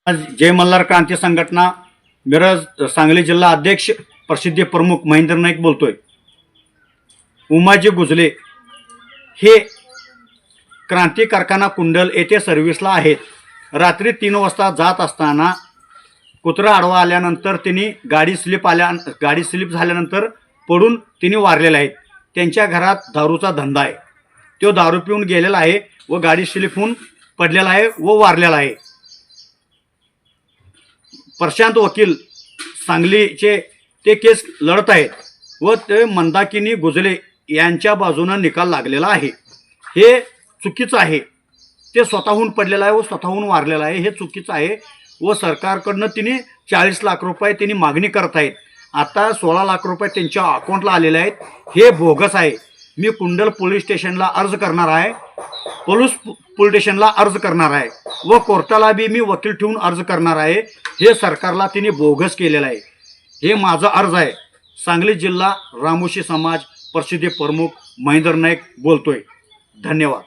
आज जय मल्हार क्रांती संघटना मिरज सांगली जिल्हा अध्यक्ष प्रसिद्धी प्रमुख महेंद्र नाईक बोलतोय। उमाजी गुजले हे क्रांती कारखाना कुंडल येथे सर्व्हिसला आहेत। रात्री 3 वाजता जात असताना कुत्रा आडवा आल्यानंतर त्यांनी गाडी स्लिप झाल्यानंतर पडून तिने वारलेले आहेत। त्यांच्या घरात दारूचा धंदा आहे। तो दारू पिऊन गेलेला आहे व गाडी स्लिप होऊन पडलेला आहे व वारलेला आहे। प्रशांत वकील सांगलीचे ते केस लढत आहेत व ते मंदाकिनी गुजले यांच्या बाजूने निकाल लागलेला आहे। हे चुकीचं आहे। ते स्वतःहून पडलेलं आहे व स्वतःहून वारलेलं आहे, हे चुकीचं आहे व सरकारकडनं तिने 40 लाख रुपये त्यांनी मागणी करत आहेत। आता 16 लाख रुपये त्यांच्या अकाउंटला आलेले आहेत, हे बोगस आहे। मी कुंडल पोलीस स्टेशनला अर्ज करणार आहे, पोलीस स्टेशनला अर्ज करणार आहे व कोर्टाला बी मी वकील ठेवून अर्ज करणार आहे। हे सरकारला तिने बोगस केलेलं आहे, हे माझा अर्ज आहे। सांगली जिल्हा रामोशी समाज प्रसिद्धी प्रमुख महेंद्र नाईक बोलतोय। धन्यवाद।